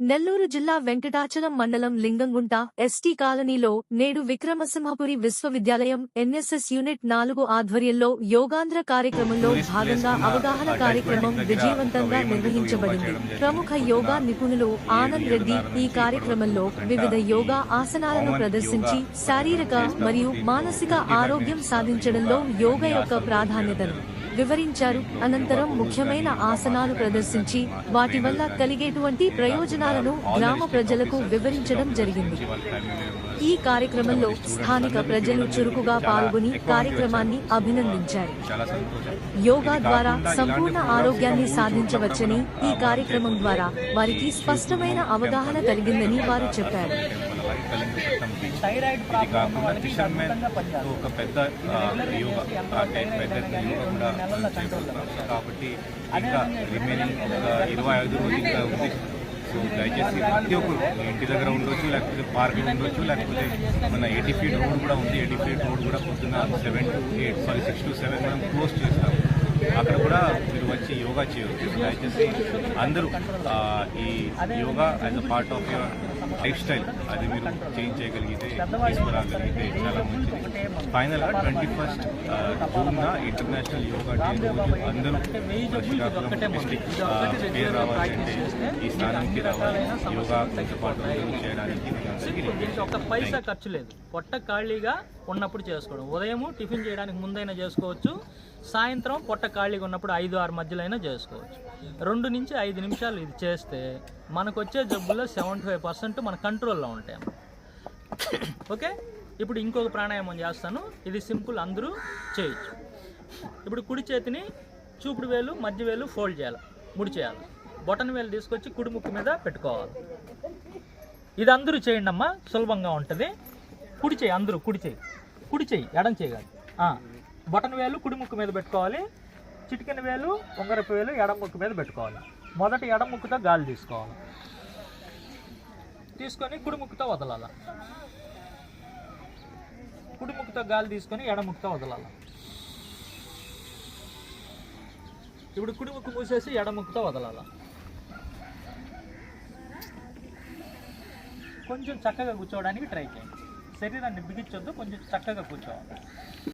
నెల్లూరు జిల్లా వెంకటాచలం మండలం లింగంగుంట ఎస్టీ కాలనీలో నేడు విక్రమసింహపురి విశ్వవిద్యాలయం ఎన్ఎస్ఎస్ యూనిట్ 4 ఆధ్వర్యంలో యోగాంధ్ర కార్యక్రమంలో భాగంగా అవగాహన కార్యక్రమం విజయవంతంగా నిర్వహించబడింది. ప్రముఖ యోగా నిపుణులు ఆనంద్ రెడ్డి ఈ కార్యక్రమంలో వివిధ యోగా ఆసనాలను ప్రదర్శించి శారీరక మరియు మానసిక ఆరోగ్యం సాధించడంలో యోగా యొక్క ప్రాధాన్యతను వివరించారు. అనంతరం ముఖ్యమైన ఆసనాలు ప్రదర్శించి వాటి వల్ల కలిగేటువంటి ప్రయోజనాలను గ్రామ ప్రజలకు వివరించడం జరిగింది. ఈ కార్యక్రమంలో స్థానిక ప్రజలు చురుకుగా పాల్గొని కార్యక్రమాన్ని అభినందించారు. యోగా ద్వారా సంపూర్ణ ఆరోగ్యాన్ని సాధించవచ్చని, ఈ కార్యక్రమం ద్వారా వారికి స్పష్టమైన అవగాహన కలిగిందని వారు చెప్పారు. కాబట్టి ఇంకా రిమైనింగ్ 25 రోజులు ఇంకా ఉంది. సో దయచేసి ప్రతి ఒక్కరు ఇంటి దగ్గర ఉండొచ్చు, లేకపోతే పార్క్ ఉండొచ్చు, లేకపోతే మన 80 ఫీట్ రోడ్ కూడా ఉంది. 80 ఫీట్ రోడ్ కూడా పొద్దున్న 6 to 7 మనం క్లోజ్ చేస్తాం. అక్కడ కూడా మీరు వచ్చి యోగా చేయవచ్చు. దయచేసి అందరూ ఈ yoga as a part of your life style అది మీరు చేంజ్ చేయగలిగితే, తీసుకురాగలిగితే చాలా మంచిది. ఫైనల్గా 21 జూన్న ఇంటర్నేషనల్ యోగా డే రోజు అందరూ శ్రీకాకుళం డిస్ట్రిక్ట్ పేరు రావాలి అంటే ఈ స్థానానికి రావాలి. యోగా పాటు చేయడానికి ఒక్క పైసా ఖర్చు లేదు. పొట్ట ఖాళీగా ఉన్నప్పుడు చేసుకోవడం. ఉదయం టిఫిన్ చేయడానికి ముందైనా చేసుకోవచ్చు, సాయంత్రం పొట్ట ఖాళీగా ఉన్నప్పుడు 5-6 మధ్యలో అయినా చేసుకోవచ్చు. 2 నుంచి 5 నిమిషాలు ఇది చేస్తే మనకు వచ్చే జబ్బుల్లో 75% మన కంట్రోల్లో ఉంటాయి. ఓకే, ఇప్పుడు ఇంకొక ప్రాణాయామం చేస్తాను. ఇది సింపుల్, అందరూ చేయొచ్చు. ఇప్పుడు కుడి చేతిని చూపుడు వేలు మధ్య వేలు ఫోల్డ్ చేయాలి, ముడి చేయాలి. బొటన్ వేలు తీసుకొచ్చి కుడి ముక్కు మీద పెట్టుకోవాలి. ఇది అందరూ చేయండి అమ్మా, సులభంగా ఉంటుంది. కుడి చేయి, అందరూ కుడి చేయి, ఎడం చేయగాలి. బొటన్ వేలు కుడి ముక్కు మీద పెట్టుకోవాలి, చిటికెన వేలు ఉంగరపు వేలు ఎడం ముక్కు మీద పెట్టుకోవాలి. మొదట ఎడం ముక్కుతో గాలి తీసుకోవాలి, తీసుకొని కుడి ముక్కుతో వదలాల. కుడి ముక్కుతో గాలి తీసుకొని ఎడం ముక్కుతో వదలాల. ఇప్పుడు కుడి ముక్కు మూసేసి ఎడం ముక్కుతో వదలాల. కొంచెం చక్కగా కూర్చోవడానికి ట్రై చేయండి. శరీరాన్ని బిగించొద్దు, కొంచెం చక్కగా కూర్చోవాలి.